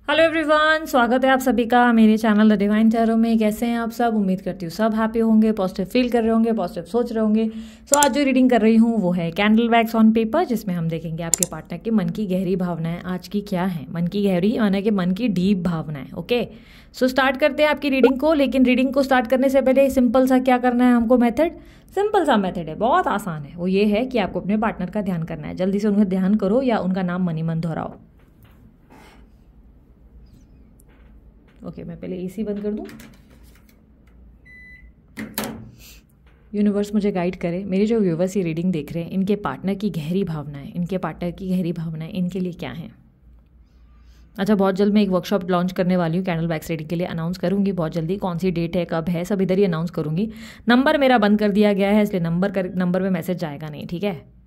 Hello everyone, स्वागत है आप सभी का मेरे चैनल द डिवाइन टैरो में। कैसे हैं आप सब? उम्मीद करती हूँ सब हैप्पी होंगे, पॉजिटिव फील कर रहे होंगे, पॉजिटिव सोच रहे होंगे। सो आज जो रीडिंग कर रही हूँ वो है कैंडल वैक्स ऑन पेपर, जिसमें हम देखेंगे आपके पार्टनर की मन की गहरी भावनाएं आज की क्या है। मन की गहरी माना कि मन की डीप भावनाएं। ओके, सो स्टार्ट करते हैं आपकी रीडिंग को। लेकिन रीडिंग को स्टार्ट करने से पहले सिंपल सा क्या करना है हमको मेथड, सिंपल सा मेथड है, बहुत आसान है। वो ये है कि आपको अपने पार्टनर का ध्यान करना है। जल्दी से उनका ध्यान करो या उनका नाम मनी मन दोहराओ। ओके, मैं पहले एसी बंद कर दूं। यूनिवर्स मुझे गाइड करे, मेरे जो व्यूवर्स ये रीडिंग देख रहे हैं, इनके पार्टनर की गहरी भावनाएं, इनके पार्टनर की गहरी भावनाएं इनके लिए क्या हैं। अच्छा, बहुत जल्द मैं एक वर्कशॉप लॉन्च करने वाली हूँ कैंडल वैक्स रीडिंग के लिए। अनाउंस करूंगी बहुत जल्दी, कौन सी डेट है, कब है, सब इधर ही अनाउंस करूंगी। नंबर मेरा बंद कर दिया गया है, इसलिए नंबर में मैसेज जाएगा नहीं, ठीक है।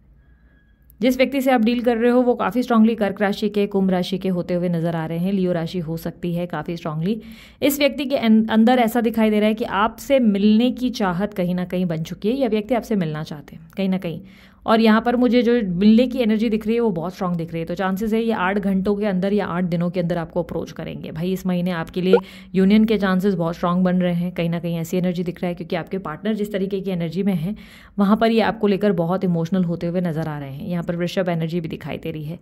जिस व्यक्ति से आप डील कर रहे हो वो काफ़ी स्ट्रांगली कर्क राशि के, कुंभ राशि के होते हुए नजर आ रहे हैं। लियो राशि हो सकती है काफ़ी स्ट्रांगली। इस व्यक्ति के अंदर ऐसा दिखाई दे रहा है कि आपसे मिलने की चाहत कहीं ना कहीं बन चुकी है। यह व्यक्ति आपसे मिलना चाहते हैं कहीं ना कहीं, और यहाँ पर मुझे जो मिलने की एनर्जी दिख रही है वो बहुत स्ट्रांग दिख रही है। तो चांसेस है ये 8 घंटों के अंदर या 8 दिनों के अंदर आपको अप्रोच करेंगे। भाई इस महीने आपके लिए यूनियन के चांसेस बहुत स्ट्रांग बन रहे हैं। कहीं ना कहीं ऐसी एनर्जी दिख रहा है, क्योंकि आपके पार्टनर जिस तरीके की एनर्जी में है वहाँ पर ये आपको लेकर बहुत इमोशनल होते हुए नजर आ रहे हैं। यहाँ पर वृषभ एनर्जी भी दिखाई दे रही है।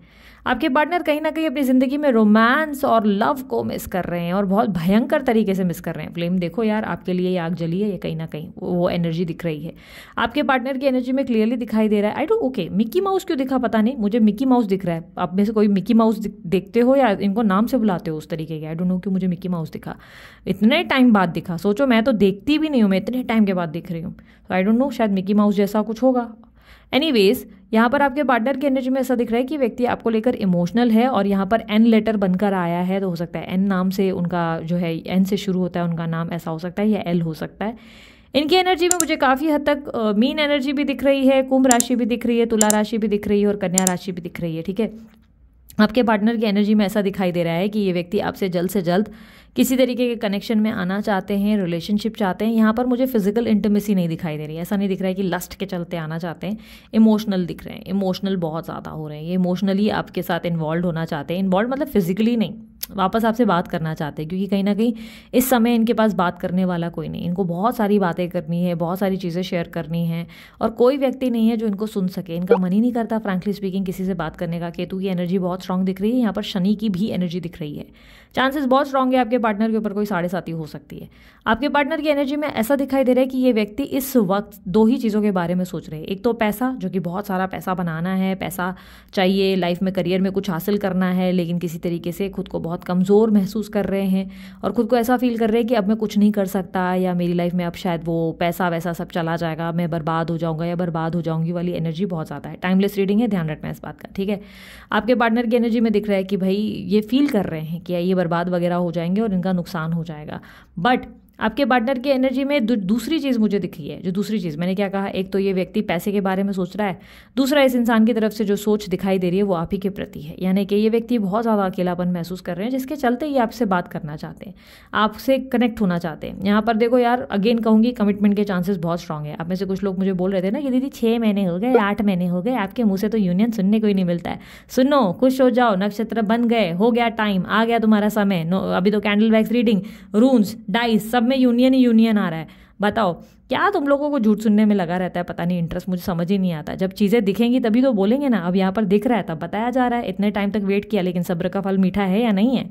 आपके पार्टनर कहीं ना कहीं अपनी ज़िंदगी में रोमांस और लव को मिस कर रहे हैं, और बहुत भयंकर तरीके से मिस कर रहे हैं। फ्लेम देखो यार, आपके लिए ये आग जली है, ये कहीं ना कहीं वो एनर्जी दिख रही है। आपके पार्टनर की एनर्जी में क्लियरली दिखाई दे रहा है। I don't okay, Mickey mouse क्यों दिखा पता नहीं, मुझे मिकी माउस दिख रहा है। आप में से कोई मिकी माउस देखते हो या इनको नाम से बुलाते हो उस तरीके के? आई डोंट नो क्यों मुझे मिकी माउस दिखा, इतने टाइम बाद दिखा। सोचो, मैं तो देखती भी नहीं हूँ, मैं इतने टाइम के बाद दिख रही हूँ। तो आई डोंट नो, शायद मिकी माउस जैसा कुछ होगा। एनीवेज, यहाँ पर आपके पार्टनर की एनर्जी में ऐसा दिख रहा है कि व्यक्ति आपको लेकर इमोशनल है, और यहाँ पर एन लेटर बनकर आया है। तो हो सकता है एन नाम से उनका जो है, एन से शुरू होता है उनका नाम, ऐसा हो सकता है, या एल हो सकता है। इनकी एनर्जी में मुझे काफ़ी हद तक मीन एनर्जी भी दिख रही है, कुंभ राशि भी दिख रही है, तुला राशि भी दिख रही है, और कन्या राशि भी दिख रही है, ठीक है। आपके पार्टनर की एनर्जी में ऐसा दिखाई दे रहा है कि ये व्यक्ति आपसे जल्द से जल्द किसी तरीके के कनेक्शन में आना चाहते हैं, रिलेशनशिप चाहते हैं। यहाँ पर मुझे फिजिकल इंटीमेसी नहीं दिखाई दे रही है। ऐसा नहीं दिख रहा है कि लस्ट के चलते आना चाहते हैं। इमोशनल दिख रहे हैं, इमोशनल बहुत ज़्यादा हो रहे हैं। ये इमोशनली आपके साथ इन्वॉल्व होना चाहते हैं। इन्वॉल्व मतलब फिजिकली नहीं, वापस आपसे बात करना चाहते हैं, क्योंकि कहीं ना कहीं इस समय इनके पास बात करने वाला कोई नहीं। इनको बहुत सारी बातें करनी है, बहुत सारी चीज़ें शेयर करनी है, और कोई व्यक्ति नहीं है जो इनको सुन सके। इनका मन ही नहीं करता फ्रैंकली स्पीकिंग किसी से बात करने का। केतु की एनर्जी बहुत स्ट्रांग दिख रही है। यहाँ पर शनि की भी एनर्जी दिख रही है। चांसेस बहुत स्ट्रांग है आपके पार्टनर के ऊपर कोई 7.5 हो सकती है। आपके पार्टनर की एनर्जी में ऐसा दिखाई दे रहा है कि ये व्यक्ति इस वक्त 2 ही चीज़ों के बारे में सोच रहे हैं। एक तो पैसा, जो कि बहुत सारा पैसा बनाना है, पैसा चाहिए लाइफ में, करियर में कुछ हासिल करना है, लेकिन किसी तरीके से खुद को बहुत कमज़ोर महसूस कर रहे हैं, और खुद को ऐसा फील कर रहे हैं कि अब मैं कुछ नहीं कर सकता, या मेरी लाइफ में अब शायद वो पैसा वैसा सब चला जाएगा, मैं बर्बाद हो जाऊंगा या बर्बाद हो जाऊंगी वाली एनर्जी बहुत ज़्यादा है। टाइमलेस रीडिंग है, ध्यान रखना इस बात का, ठीक है। आपके पार्टनर की एनर्जी में दिख रहा है कि भाई ये फील कर रहे हैं कि ये बर्बाद वगैरह हो जाएंगे और इनका नुकसान हो जाएगा। बट आपके पार्टनर की एनर्जी में दूसरी चीज़ मुझे दिखी है। जो दूसरी चीज़ मैंने क्या कहा, एक तो ये व्यक्ति पैसे के बारे में सोच रहा है, दूसरा इस इंसान की तरफ से जो सोच दिखाई दे रही है वो आप ही के प्रति है। यानी कि ये व्यक्ति बहुत ज़्यादा अकेलापन महसूस कर रहे हैं, जिसके चलते ये आपसे बात करना चाहते हैं, आपसे कनेक्ट होना चाहते हैं। यहाँ पर देखो यार, अगेन कहूँगी, कमिटमेंट के चांसेस बहुत स्ट्रांग है। आप में से कुछ लोग मुझे बोल रहे थे ना कि दीदी 6 महीने हो गए, 8 महीने हो गए, आपके मुँह से तो यूनियन सुनने को ही नहीं मिलता है। सुनो, खुश हो जाओ, नक्षत्र बन गए, हो गया टाइम, आ गया तुम्हारा समय। अभी तो कैंडल वैक्स रीडिंग, रून्स, डाइस, सब में यूनियन ही यूनियन आ रहा है। बताओ क्या तुम लोगों को झूठ सुनने में लगा रहता है, पता नहीं इंटरेस्ट, मुझे समझ ही नहीं आता। जब चीज़ें दिखेंगी तभी तो बोलेंगे ना। अब यहाँ पर दिख रहा है तब बताया जा रहा है। इतने टाइम तक वेट किया, लेकिन सब्र का फल मीठा है या नहीं है।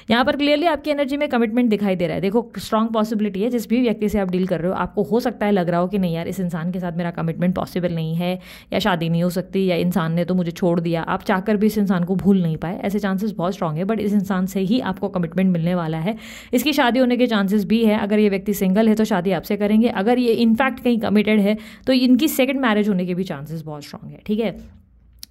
यहाँ पर क्लियरली आपकी एनर्जी में कमिटमेंट दिखाई दे रहा है। देखो, स्ट्रांग पॉसिबिलिटी है, जिस भी व्यक्ति से आप डील कर रहे हो, आपको हो सकता है लग रहा हो कि नहीं यार, इस इंसान के साथ मेरा कमिटमेंट पॉसिबल नहीं है, या शादी नहीं हो सकती, या इंसान ने तो मुझे छोड़ दिया। आप चाहकर भी इस इंसान को भूल नहीं पाए, ऐसे चांसेस बहुत स्ट्रांग है। बट इस इंसान से ही आपको कमिटमेंट मिलने वाला है। इसकी शादी होने के चांसेस भी है। अगर ये व्यक्ति सिंगल है तो शादी आपसे करेंगे। अगर ये इनफैक्ट कहीं कमिटेड है तो इनकी सेकंड मैरिज होने के भी चांसेस बहुत स्ट्रांग है, ठीक है।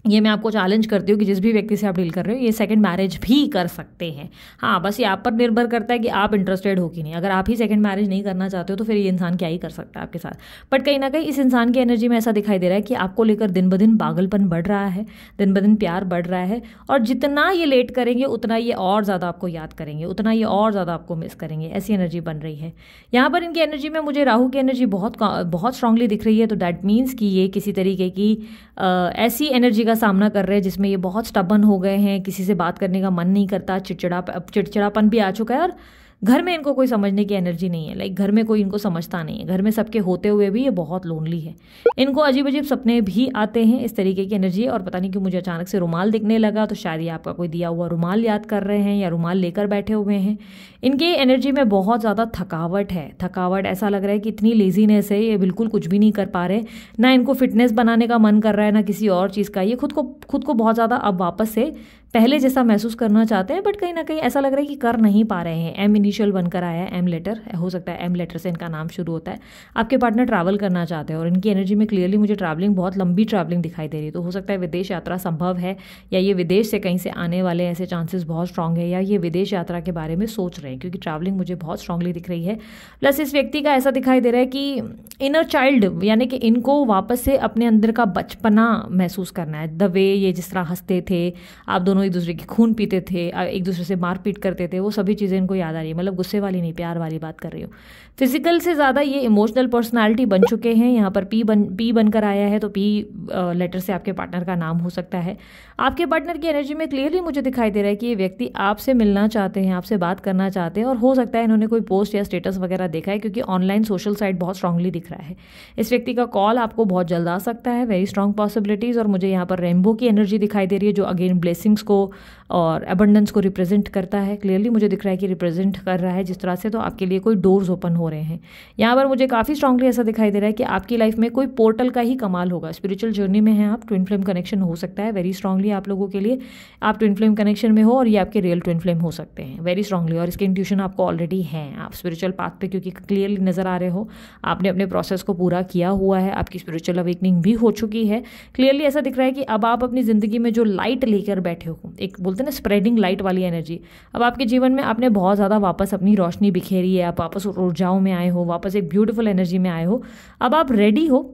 ये मैं आपको चैलेंज करती हूँ कि जिस भी व्यक्ति से आप डील कर रहे हो, ये सेकंड मैरिज भी कर सकते हैं। हाँ, बस ये आप पर निर्भर करता है कि आप इंटरेस्टेड हो कि नहीं। अगर आप ही सेकंड मैरिज नहीं करना चाहते हो तो फिर ये इंसान क्या ही कर सकता है आपके साथ। बट कहीं ना कहीं इस इंसान की एनर्जी में ऐसा दिखाई दे रहा है कि आपको लेकर दिन ब दिन पागलपन बढ़ रहा है, दिन ब दिन प्यार बढ़ रहा है, और जितना ये लेट करेंगे उतना ये और ज़्यादा आपको याद करेंगे, उतना ये और ज़्यादा आपको मिस करेंगे। ऐसी एनर्जी बन रही है। यहाँ पर इनकी एनर्जी में मुझे राहु की एनर्जी बहुत स्ट्रांगली दिख रही है। तो दैट मीन्स कि ये किसी तरीके की ऐसी एनर्जी का सामना कर रहे हैं जिसमें ये बहुत स्टबन हो गए हैं, किसी से बात करने का मन नहीं करता, चिड़चिड़ापन भी आ चुका है, और घर में इनको कोई समझने की एनर्जी नहीं है। लाइक घर में कोई इनको समझता नहीं है, घर में सबके होते हुए भी ये बहुत लोनली है। इनको अजीब अजीब सपने भी आते हैं, इस तरीके की एनर्जी है। और पता नहीं क्यों मुझे अचानक से रुमाल दिखने लगा, तो शायद ये आपका कोई दिया हुआ रुमाल याद कर रहे हैं या रुमाल लेकर बैठे हुए हैं। इनकी एनर्जी में बहुत ज़्यादा थकावट है, थकावट ऐसा लग रहा है कि इतनी लेजीनेस है, ये बिल्कुल कुछ भी नहीं कर पा रहे। ना इनको फिटनेस बनाने का मन कर रहा है, ना किसी और चीज़ का। ये खुद को बहुत ज़्यादा अब वापस से पहले जैसा महसूस करना चाहते हैं, बट कहीं ना कहीं ऐसा लग रहा है कि कर नहीं पा रहे हैं। एम इनिशियल बनकर आया है, एम लेटर हो सकता है, एम लेटर से इनका नाम शुरू होता है। आपके पार्टनर ट्रैवल करना चाहते हैं और इनकी एनर्जी में क्लियरली मुझे ट्रैवलिंग, बहुत लंबी ट्रैवलिंग दिखाई दे रही है। तो हो सकता है विदेश यात्रा संभव है, या ये विदेश से कहीं से आने वाले ऐसे चांसेस बहुत स्ट्रांग है, या ये विदेश यात्रा के बारे में सोच रहे हैं, क्योंकि ट्रैवलिंग मुझे बहुत स्ट्रांगली दिख रही है। प्लस इस व्यक्ति का ऐसा दिखाई दे रहा है कि इनर चाइल्ड, यानी कि इनको वापस से अपने अंदर का बचपना महसूस करना है। द वे ये जिस तरह हंसते थे, आप दोनों एक दूसरे की खून पीते थे, एक दूसरे से मारपीट करते थे, वो सभी चीज़ें इनको याद आ रही है। मतलब गुस्से वाली नहीं, प्यार वाली बात कर रही हूँ। फिजिकल से ज़्यादा ये इमोशनल पर्सनालिटी बन चुके हैं। यहाँ पर पी बनकर आया है, तो पी लेटर से आपके पार्टनर का नाम हो सकता है। आपके पार्टनर की एनर्जी में क्लियरली मुझे दिखाई दे रहा है कि ये व्यक्ति आपसे मिलना चाहते हैं, आपसे बात करना चाहते हैं, और हो सकता है इन्होंने कोई पोस्ट या स्टेटस वगैरह देखा है, क्योंकि ऑनलाइन सोशल साइट बहुत स्ट्रांगली दिख रहा है। इस व्यक्ति का कॉल आपको बहुत जल्द आ सकता है, वेरी स्ट्रांग पॉसिबिलिटीज़। और मुझे यहाँ पर रेनबो की एनर्जी दिखाई दे रही है, जो अगेन ब्लेसिंग्स को और अबंडेंस को रिप्रेजेंट करता है। क्लियरली मुझे दिख रहा है कि रिप्रेजेंट कर रहा है जिस तरह से, तो आपके लिए कोई डोर्स ओपन हो रहे हैं। यहाँ पर मुझे काफ़ी स्ट्रांगली ऐसा दिखाई दे रहा है कि आपकी लाइफ में कोई पोर्टल का ही कमाल होगा। स्पिरिचुअल जर्नी में है आप, ट्विन फ्लेम कनेक्शन हो सकता है वेरी स्ट्रांगली आप लोगों के लिए। आप ट्विन फ्लेम कनेक्शन में हो और ये आपके रियल ट्विन फ्लेम हो सकते हैं वेरी स्ट्रांगली, और इसके इंट्यूशन आपको ऑलरेडी है। आप स्पिरिचुअल पाथ पे क्योंकि क्लियरली नजर आ रहे हो, आपने अपने प्रोसेस को पूरा किया हुआ है, आपकी स्पिरिचुअल अवेकनिंग भी हो चुकी है। क्लियरली ऐसा दिख रहा है कि अब आप अपनी जिंदगी में जो लाइट लेकर बैठे हो, एक बोलते हैं ना स्प्रेडिंग लाइट वाली एनर्जी, अब आपके जीवन में आपने बहुत ज़्यादा वापस अपनी रोशनी बिखेरी है। आप वापस ऊर्जाओं में आए हो, वापस एक ब्यूटीफुल एनर्जी में आए हो। अब आप रेडी हो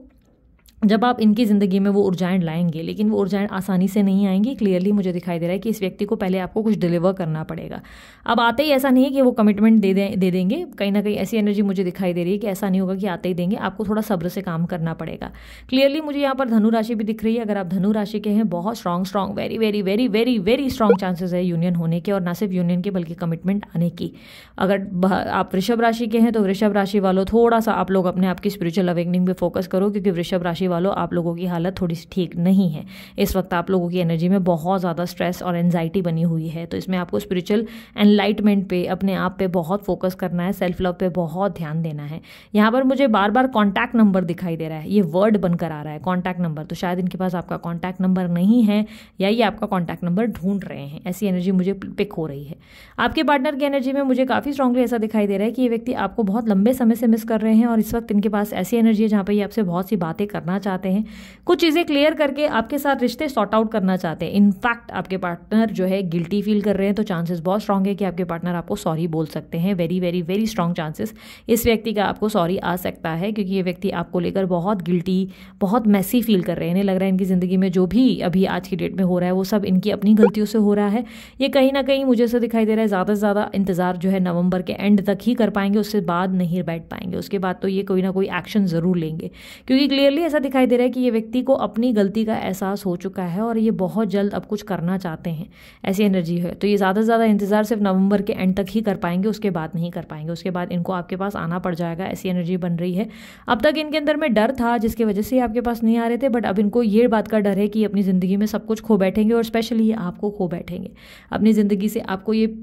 जब आप इनकी ज़िंदगी में वो ऊर्जाएं लाएंगे, लेकिन वो ऊर्जाएं आसानी से नहीं आएंगी। क्लियरली मुझे दिखाई दे रहा है कि इस व्यक्ति को पहले आपको कुछ डिलीवर करना पड़ेगा। अब आते ही ऐसा नहीं है कि वो कमिटमेंट दे देंगे, कहीं ना कहीं ऐसी एनर्जी मुझे दिखाई दे रही है कि ऐसा नहीं होगा कि आते ही देंगे, आपको थोड़ा सब्र से काम करना पड़ेगा। क्लियरली मुझे यहाँ पर धनु राशि भी दिख रही है। अगर आप धनु राशि के हैं, बहुत strong very very very very very strong chances है यूनियन होने के, और ना सिर्फ यूनियन के बल्कि कमिटमेंट आने की। अगर आप वृषभ राशि के हैं, तो वृषभ राशि वालों थोड़ा सा आप लोग अपने आपकी स्पिरिचुअल अवेकनिंग पे फोकस करो, क्योंकि वृषभ राशि वालों आप लोगों की हालत थोड़ी सी ठीक नहीं है इस वक्त। आप लोगों की एनर्जी में बहुत ज़्यादा स्ट्रेस और एंजाइटी बनी हुई है, तो इसमें आपको स्पिरिचुअल एनलाइटमेंट पे, अपने आप पे बहुत फोकस करना है, सेल्फ लव पे बहुत ध्यान देना है। यहाँ पर मुझे बार बार कॉन्टैक्ट नंबर दिखाई दे रहा है, ये वर्ड बनकर आ रहा है कॉन्टैक्ट नंबर, तो शायद इनके पास आपका कॉन्टैक्ट नंबर नहीं है, या ये आपका कॉन्टैक्ट नंबर ढूंढ रहे हैं, ऐसी एनर्जी मुझे पिक हो रही है। आपके पार्टनर की एनर्जी में मुझे काफ़ी स्ट्रांगली ऐसा दिखाई दे रहा है कि ये व्यक्ति आपको बहुत लंबे समय से मिस कर रहे हैं, और इस वक्त इनके पास ऐसी एनर्जी है जहाँ पर ये आपसे बहुत सी बातें करना चाहते हैं, कुछ चीज़ें क्लियर करके आपके साथ रिश्ते सॉर्ट आउट करना चाहते हैं। इनफैक्ट आपके पार्टनर जो है गिल्टी फील कर रहे हैं, तो चांसेस बहुत स्ट्रांग है कि आपके पार्टनर आपको सॉरी बोल सकते हैं। Very very very strong chances इस व्यक्ति का आपको सॉरी आ सकता है, क्योंकि ये व्यक्ति आपको लेकर बहुत गिल्टी, बहुत मैसी फील कर रहे हैं। इन्हें लग रहा है इनकी ज़िंदगी में जो भी अभी आज की डेट में हो रहा है वो सब इनकी अपनी गलतियों से हो रहा है। ये कहीं ना कहीं मुझे ऐसा दिखाई दे रहा है ज़्यादा से ज़्यादा इंतजार जो है नवंबर के एंड तक ही कर पाएंगे, उससे बाद नहीं बैठ पाएंगे। उसके बाद तो ये कोई ना कोई एक्शन ज़रूर लेंगे, क्योंकि क्लियरली ऐसा दिखाई दे रहा है कि ये व्यक्ति को अपनी गलती का एहसास हो चुका है और ये बहुत जल्द अब कुछ करना चाहते हैं, ऐसी एनर्जी है। तो ये ज़्यादा से ज़्यादा इंतजार सिर्फ नवंबर के एंड तक ही कर पाएंगे, उसके बाद नहीं कर पाएंगे, उसके बाद इनको आपके पास आना पड़ जाएगा, ऐसी एनर्जी बन रही है। अब तक इनके अंदर में डर था जिसकी वजह से आपके पास नहीं आ रहे थे, बट अब इनको ये बात का डर है कि अपनी ज़िंदगी में सब कुछ खो बैठेंगे, और स्पेशली ये आपको खो बैठेंगे अपनी ज़िंदगी से। आपको ये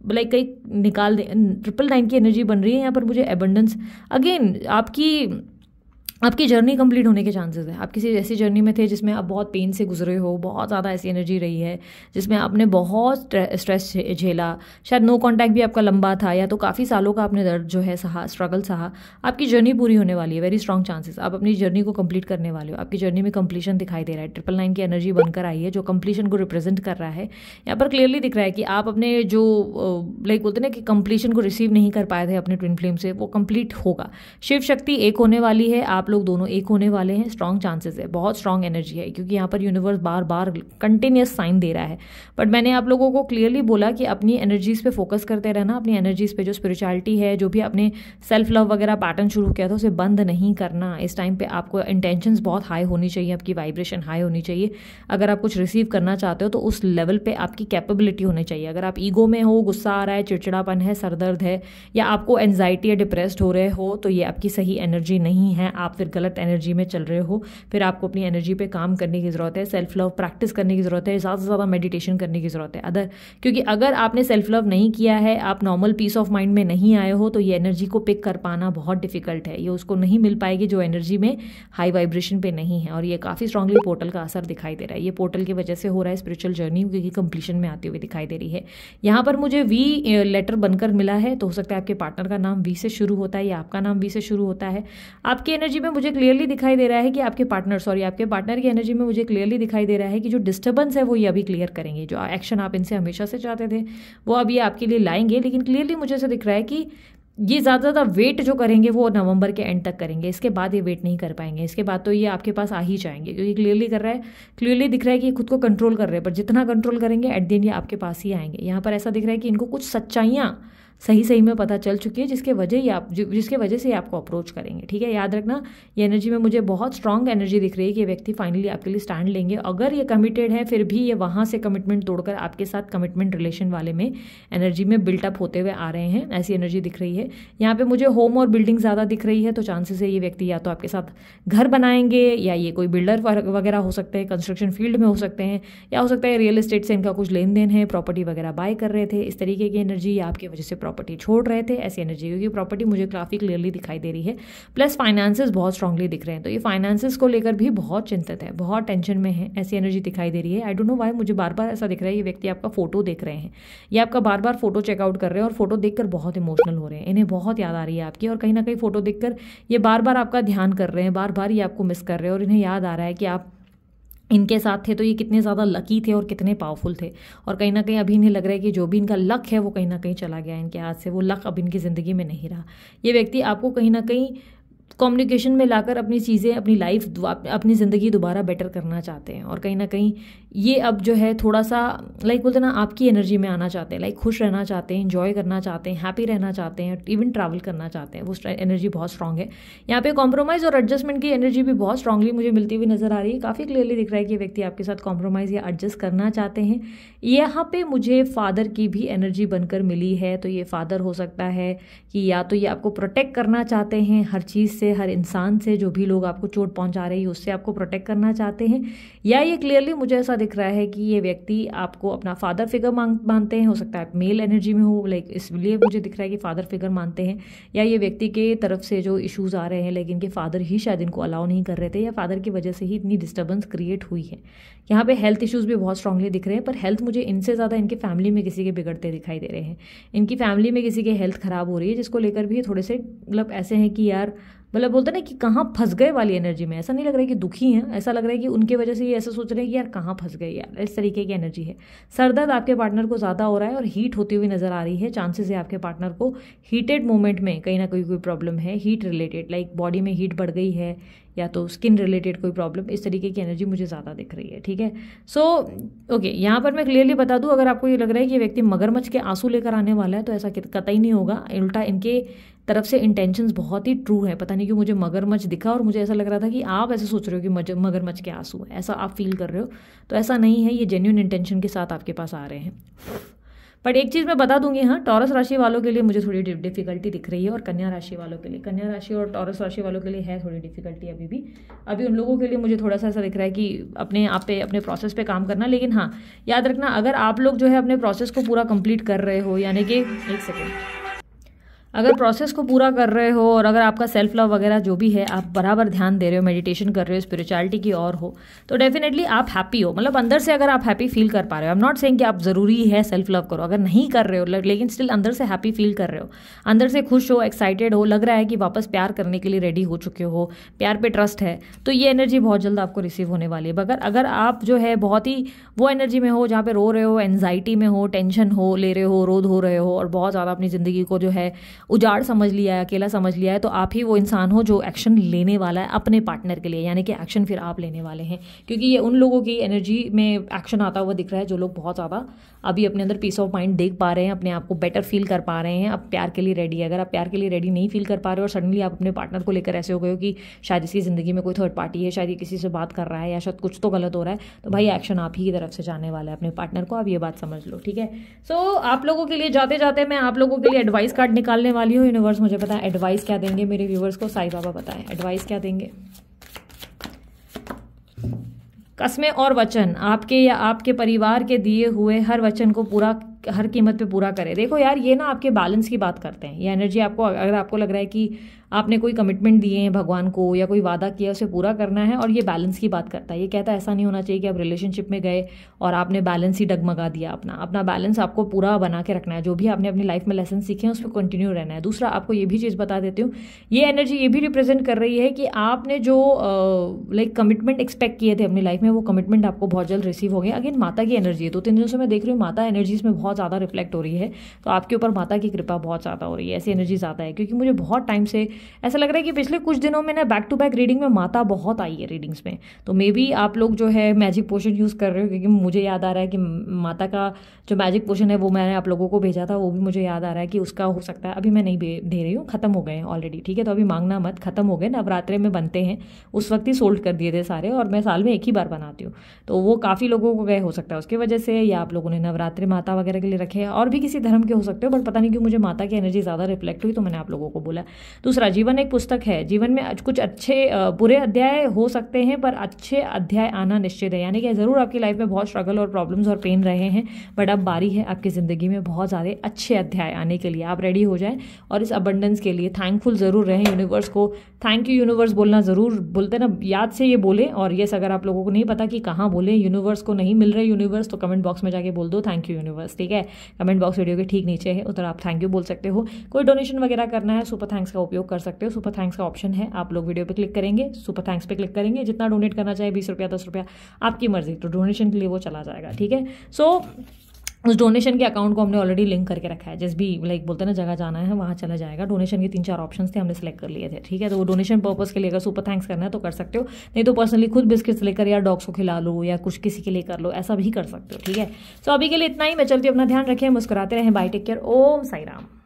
लाइक कहीं निकाल दे। 999 की एनर्जी बन रही है यहाँ पर मुझे, एबंडेंस अगेन। आपकी जर्नी कंप्लीट होने के चांसेस है। आप किसी ऐसी जर्नी में थे जिसमें आप बहुत पेन से गुजरे हो, बहुत ज़्यादा ऐसी एनर्जी रही है जिसमें आपने बहुत स्ट्रेस झेला, शायद नो कांटेक्ट भी आपका लंबा था, या तो काफ़ी सालों का आपने दर्द जो है सहा, स्ट्रगल सहा। आपकी जर्नी पूरी होने वाली है, वेरी स्ट्रॉन्ग चांसेस। आप अपनी जर्नी को कंप्लीट करने वाले हो, आपकी जर्नी में कंप्लीशन दिखाई दे रहा है। 999 की एनर्जी बनकर आई है जो कंप्लीशन को रिप्रेजेंट कर रहा है। यहाँ पर क्लियरली दिख रहा है कि आप अपने जो लाइक बोलते ना कि कंप्लीशन को रिसीव नहीं कर पाए थे अपने ट्विन फ्लेम से, वो कंप्लीट होगा। शिव शक्ति एक होने वाली है, आप आप लोग दोनों एक होने वाले हैं, स्ट्रॉन्ग चांसेस है, बहुत स्ट्रॉन्ग एनर्जी है, क्योंकि यहाँ पर यूनिवर्स बार बार कंटिन्यूस साइन दे रहा है। बट मैंने आप लोगों को क्लियरली बोला कि अपनी एनर्जीज पे फोकस करते रहना, अपनी एनर्जीज पे जो स्पिरिचुअलिटी है, जो भी अपने सेल्फ लव वगैरह पैटर्न शुरू किया था उसे बंद नहीं करना। इस टाइम पे आपको इंटेंशंस बहुत हाई होनी चाहिए, आपकी वाइब्रेशन हाई होनी चाहिए। अगर आप कुछ रिसीव करना चाहते हो तो उस लेवल पे आपकी कैपेबिलिटी होनी चाहिए। अगर आप ईगो में हो, गुस्सा आ रहा है, चिड़चिड़ापन है, सरदर्द है, या आपको एंजाइटी या डिप्रेस्ड हो रहे हो, तो ये आपकी सही एनर्जी नहीं है, आप फिर गलत एनर्जी में चल रहे हो। फिर आपको अपनी एनर्जी पे काम करने की ज़रूरत है, सेल्फ लव प्रैक्टिस करने की ज़रूरत है, ज़्यादा से ज़्यादा मेडिटेशन करने की ज़रूरत है। क्योंकि अगर आपने सेल्फ लव नहीं किया है, आप नॉर्मल पीस ऑफ माइंड में नहीं आए हो, तो ये एनर्जी को पिक कर पाना बहुत डिफिकल्ट है। ये उसको नहीं मिल पाएगी जो एनर्जी में हाई वाइब्रेशन पे नहीं है। और ये काफ़ी स्ट्रांगली पोर्टल का असर दिखाई दे रहा है। ये पोर्टल की वजह से हो रहा है स्पिरिचुअल जर्नी, क्योंकि कंप्लीशन में आती हुई दिखाई दे रही है। यहाँ पर मुझे वी लेटर बनकर मिला है, तो हो सकता है आपके पार्टनर का नाम वी से शुरू होता है या आपका नाम वी से शुरू होता है। आपकी एनर्जी में मुझे क्लियरली दिखाई दे रहा है कि आपके पार्टनर की एनर्जी में मुझे क्लियरली दिखाई दे रहा है कि जो डिस्टर्बेंस है वो ये अभी क्लियर करेंगे। जो एक्शन आप इनसे हमेशा से चाहते थे वो अब ये आपके लिए लाएंगे। लेकिन क्लियरली मुझे ऐसा दिख रहा है कि ये ज़्यादा वेट जो करेंगे वो नवंबर के एंड तक करेंगे। इसके बाद ये वेट नहीं कर पाएंगे, इसके बाद तो ये आपके पास आ ही जाएंगे, क्योंकि क्लियरली दिख रहा है कि ये खुद को कंट्रोल कर रहे हैं। पर जितना कंट्रोल करेंगे एट द एंड ये आपके पास ही आएंगे। यहाँ पर ऐसा दिख रहा है कि इनको कुछ सच्चाइयाँ सही में पता चल चुकी है, जिसके वजह से ये आपको अप्रोच करेंगे। ठीक है, याद रखना, ये एनर्जी में मुझे बहुत स्ट्रांग एनर्जी दिख रही है कि ये व्यक्ति फाइनली आपके लिए स्टैंड लेंगे। अगर ये कमिटेड है फिर भी ये वहाँ से कमिटमेंट तोड़कर आपके साथ कमिटमेंट रिलेशन वाले में एनर्जी में बिल्टअप होते हुए आ रहे हैं, ऐसी एनर्जी दिख रही है। यहाँ पे मुझे होम और बिल्डिंग ज़्यादा दिख रही है, तो चांसेस है ये व्यक्ति या तो आपके साथ घर बनाएंगे, या ये कोई बिल्डर वगैरह हो सकते हैं, कंस्ट्रक्शन फील्ड में हो सकते हैं, या हो सकता है रियल एस्टेट से इनका कुछ लेन देन है, प्रॉपर्टी वगैरह बाय कर रहे थे। इस तरीके की एनर्जी या आपकी वजह से प्रॉपर्टी छोड़ रहे थे, ऐसी एनर्जी, क्योंकि प्रॉपर्टी मुझे काफ़ी क्लियरली दिखाई दे रही है। प्लस फाइनेंसेस बहुत स्ट्रांगली दिख रहे हैं, तो ये फाइनेंसेस को लेकर भी बहुत चिंतित है, बहुत टेंशन में है, ऐसी एनर्जी दिखाई दे रही है। आई डोंट नो व्हाई मुझे बार बार ऐसा दिख रहा है ये व्यक्ति आपका फोटो देख रहे हैं, ये आपका बार बार फोटो चेकआउट कर रहे हैं और फोटो देखकर बहुत इमोशनल हो रहे हैं। इन्हें बहुत याद आ रही है आपकी, और कहीं ना कहीं फोटो देखकर ये बार बार आपका ध्यान कर रहे हैं, बार बार ये आपको मिस कर रहे हैं, और इन्हें याद आ रहा है कि आप इनके साथ थे तो ये कितने ज़्यादा लकी थे और कितने पावरफुल थे। और कहीं ना कहीं अभी इन्हें लग रहा है कि जो भी इनका लक है वो कहीं ना कहीं चला गया इनके हाथ से, वो लक अब इनकी ज़िंदगी में नहीं रहा। ये व्यक्ति आपको कहीं ना कहीं कम्युनिकेशन में लाकर अपनी चीज़ें, अपनी लाइफ, अपनी ज़िंदगी दोबारा बेटर करना चाहते हैं। और कहीं ना कहीं ये अब जो है थोड़ा सा लाइक बोलते ना आपकी एनर्जी में आना चाहते हैं, लाइक खुश रहना चाहते हैं, एंजॉय करना चाहते हैं, हैप्पी रहना चाहते हैं, इवन ट्रैवल करना चाहते हैं। वो एनर्जी बहुत स्ट्रांग है। यहाँ पे कॉम्प्रोमाइज़ और एडजस्टमेंट की एनर्जी भी बहुत स्ट्रांगली मुझे मिलती हुई नजर आ रही है। काफ़ी क्लियरली दिख रहा है कि व्यक्ति आपके साथ कॉम्प्रोमाइज़ या एडजस्ट करना चाहते हैं। यहाँ पे मुझे फादर की भी एनर्जी बनकर मिली है, तो ये फादर हो सकता है कि या तो ये आपको प्रोटेक्ट करना चाहते हैं हर चीज़ से, हर इंसान से, जो भी लोग आपको चोट पहुंचा रहे हैं उससे आपको प्रोटेक्ट करना चाहते हैं। या ये क्लियरली मुझे ऐसा दिख रहा है कि ये व्यक्ति आपको अपना फादर फिगर मानते हैं। हो सकता है आप मेल एनर्जी में हो, लाइक इसलिए मुझे दिख रहा है कि फादर फिगर मानते हैं। या ये व्यक्ति के तरफ से जो इश्यूज आ रहे हैं, लेकिन इनके फादर ही शायद इनको अलाउ नहीं कर रहे थे, या फादर की वजह से ही इतनी डिस्टर्बेंस क्रिएट हुई है। यहाँ पे हेल्थ इश्यूज भी बहुत स्ट्रांगली दिख रहे हैं, पर हेल्थ मुझे इनसे ज़्यादा इनके फैमिली में किसी के बिगड़ते दिखाई दे रहे हैं। इनकी फैमिली में किसी के हेल्थ खराब हो रही है, जिसको लेकर भी थोड़े से मतलब ऐसे हैं कि यार मतलब बोलते ना कि कहाँ फंस गए वाली एनर्जी में। ऐसा नहीं लग रहा है कि दुखी हैं, ऐसा लग रहा है कि उनके वजह से ये ऐसा सोच रहे हैं कि यार कहाँ फंस गए यार, इस तरीके की एनर्जी है। सरदर्द आपके पार्टनर को ज़्यादा हो रहा है और हीट होती हुई नजर आ रही है। चांसेस है आपके पार्टनर को हीटेड मोमेंट में कहीं ना कहीं कोई प्रॉब्लम है, हीट रिलेटेड, लाइक बॉडी में हीट बढ़ गई है या तो स्किन रिलेटेड कोई प्रॉब्लम, इस तरीके की एनर्जी मुझे ज़्यादा दिख रही है। ठीक है, सो ओके, यहाँ पर मैं क्लियरली बता दूँ, अगर आपको ये लग रहा है कि ये व्यक्ति मगरमच्छ के आंसू लेकर आने वाला है, तो ऐसा कतई नहीं होगा। उल्टा इनके तरफ से इंटेंशंस बहुत ही ट्रू है। पता नहीं क्यों मुझे मगरमच्छ दिखा और मुझे ऐसा लग रहा था कि आप ऐसे सोच रहे हो कि मगरमच्छ के आंसू है, ऐसा आप फील कर रहे हो, तो ऐसा नहीं है। ये जेन्युइन इंटेंशन के साथ आपके पास आ रहे हैं। बट एक चीज़ मैं बता दूंगी, हाँ, टॉरस राशि वालों के लिए मुझे थोड़ी डिफिकल्टी दिख रही है, और कन्या राशि वालों के लिए, कन्या राशि और टॉरस राशि वालों के लिए है थोड़ी डिफिकल्टी अभी उन लोगों के लिए मुझे थोड़ा सा ऐसा दिख रहा है कि अपने आप पे, अपने प्रोसेस पे काम करना। लेकिन हाँ, याद रखना, अगर आप लोग जो है अपने प्रोसेस को पूरा कंप्लीट कर रहे हो, यानी कि एक सेकेंड, अगर प्रोसेस को पूरा कर रहे हो और अगर आपका सेल्फ लव वगैरह जो भी है आप बराबर ध्यान दे रहे हो, मेडिटेशन कर रहे हो, स्पिरिचुअलिटी की ओर हो, तो डेफिनेटली आप हैप्पी हो। मतलब अंदर से अगर आप हैप्पी फील कर पा रहे हो, आई एम नॉट सेइंग कि आप ज़रूरी है सेल्फ लव करो, अगर नहीं कर रहे हो लेकिन स्टिल अंदर से हैप्पी फील कर रहे हो, अंदर से खुश हो, एक्साइटेड हो, लग रहा है कि वापस प्यार करने के लिए रेडी हो चुके हो, प्यार पे ट्रस्ट है, तो ये एनर्जी बहुत जल्द आपको रिसीव होने वाली है। अगर आप जो है बहुत ही वो एनर्जी में हो जहाँ पे रो रहे हो, एनजाइटी में हो, टेंशन हो ले रहे हो, रोध हो रहे हो और बहुत ज़्यादा अपनी ज़िंदगी को जो है उजाड़ समझ लिया है, अकेला समझ लिया है, तो आप ही वो इंसान हो जो एक्शन लेने वाला है अपने पार्टनर के लिए, यानी कि एक्शन फिर आप लेने वाले हैं। क्योंकि ये उन लोगों की एनर्जी में एक्शन आता हुआ दिख रहा है जो लोग बहुत ज़्यादा अभी अपने अंदर पीस ऑफ माइंड देख पा रहे हैं, अपने आप को बेटर फील कर पा रहे हैं, अब प्यार के लिए रेडी है। अगर आप प्यार के लिए रेडी नहीं फील कर पा रहे हो और सडनली आप अपने पार्टनर को लेकर ऐसे हो गए हो कि शायद इसकी ज़िंदगी में कोई थर्ड पार्टी है, शायद ये किसी से बात कर रहा है, या शायद कुछ तो गलत हो रहा है, तो भाई एक्शन आप ही की तरफ से जाने वाला है अपने पार्टनर को, आप ये बात समझ लो, ठीक है। सो आप लोगों के लिए जाते जाते मैं आप लोगों के लिए एडवाइस कार्ड निकालने वाली हूँ। यूनिवर्स मुझे पता है एडवाइस क्या देंगे मेरे व्यूवर्स को, साईं बाबा बताएं एडवाइस क्या देंगे। कस्में और वचन, आपके या आपके परिवार के दिए हुए हर वचन को पूरा, हर कीमत पे पूरा करें। देखो यार, ये ना आपके बैलेंस की बात करते हैं। ये एनर्जी आपको, अगर आपको लग रहा है कि आपने कोई कमिटमेंट दिए हैं भगवान को या कोई वादा किया उसे पूरा करना है, और ये बैलेंस की बात करता है। ये कहता है ऐसा नहीं होना चाहिए कि आप रिलेशनशिप में गए और आपने बैलेंस ही डगमगा दिया। अपना बैलेंस आपको पूरा बना के रखना है। जो भी आपने अपनी लाइफ में लेसन सीखे हैं उस पर कंटिन्यू रहना है। दूसरा, आपको ये भी चीज़ बता देती हूँ, ये एनर्जी ये भी रिप्रेजेंट कर रही है कि आपने जो लाइक कमिटमेंट एक्सपेक्ट किए थे अपनी लाइफ में, वो कमिटमेंट आपको बहुत जल्द रिसीव हो गए। अगेन माता की एनर्जी है, 2-3 दिनों से मैं देख रही हूँ माता एनर्जीज में बहुत ज़्यादा रिफ्लेक्ट हो रही है, तो आपके ऊपर माता की कृपा बहुत ज़्यादा हो रही है, ऐसी एनर्जी ज़्यादा है। क्योंकि मुझे बहुत टाइम से ऐसा लग रहा है कि पिछले कुछ दिनों में ना बैक टू बैक रीडिंग में माता बहुत आई है रीडिंग्स में। तो मे बी आप लोग जो है मैजिक पोशन यूज़ कर रहे हो, क्योंकि मुझे याद आ रहा है कि माता का जो मैजिक पोशन है वो मैंने आप लोगों को भेजा था, वो भी मुझे याद आ रहा है कि उसका हो सकता है अभी मैं नहीं दे रही हूँ, खत्म हो गए हैं ऑलरेडी, ठीक है। तो अभी मांगना मत, खत्म हो गए, नवरात्रे में बनते हैं, उस वक्त ही सोल्ड कर दिए थे सारे, और मैं साल में एक ही बार बनाती हूँ, तो वो काफ़ी लोगों को गए हो सकता है उसकी वजह से, या आप लोगों ने नवरात्रि माता वगैरह के लिए रखे हैं, और भी किसी धर्म के हो सकते हो, बट पता नहीं क्यों मुझे माता की एनर्जी ज़्यादा रिफ्लेक्ट हुई, तो मैंने आप लोगों को बोला। दूसरा, जीवन एक पुस्तक है, जीवन में कुछ अच्छे बुरे अध्याय हो सकते हैं, पर अच्छे अध्याय आना निश्चित है। यानी कि ज़रूर आपकी लाइफ में बहुत स्ट्रगल और प्रॉब्लम्स और पेन रहे हैं, बट अब बारी है आपकी ज़िंदगी में बहुत ज़्यादा अच्छे अध्याय आने के लिए। आप रेडी हो जाएं और इस अबंडेंस के लिए थैंकफुल ज़रूर रहें। यूनिवर्स को थैंक यू यूनिवर्स बोलना ज़रूर, बोलते ना, याद से ये बोलें। और यस, अगर आप लोगों को नहीं पता कि कहाँ बोलें, यूनिवर्स को नहीं मिल रहे यूनिवर्स, तो कमेंट बॉक्स में जाके बोल दो थैंक यू यूनिवर्स, ठीक है। कमेंट बॉक्स वीडियो के ठीक नीचे है, उधर आप थैंक यू बोल सकते हो। कोई डोनेशन वगैरह करना है, सुपर थैंक्स का उपयोग कर सकते हो। सुपर थैंक्स का ऑप्शन है, आप लोग वीडियो पे क्लिक करेंगे, सुपर थैंक्स पे क्लिक करेंगे, जितना डोनेट करना चाहे 20 रुपया 10 रुपया आपकी मर्जी, तो डोनेशन के लिए वो चला जाएगा, ठीक है। सो उस डोनेशन के अकाउंट को हमने ऑलरेडी लिंक करके रखा है, जिस भी लाइक बोलते हैं ना जगह जाना है वहाँ चला जाएगा। डोनेशन के 3-4 ऑप्शंस थे, हमने सेलेक्ट कर लिए थे, ठीक है। तो वो डोनेशन पर्पस के लिए अगर सुपर थैंक्स करना है तो कर सकते हो, नहीं तो पर्सनली खुद बिस्किट्स लेकर या डॉग्स को खिला लो या कुछ किसी के लिए कर लो, ऐसा भी कर सकते हो, ठीक है। सो अभी के लिए इतना ही, मैं चलती हूँ, अपना ध्यान रखें, मुस्कुराते रहें, बाय, टेक केयर, ओम साई राम।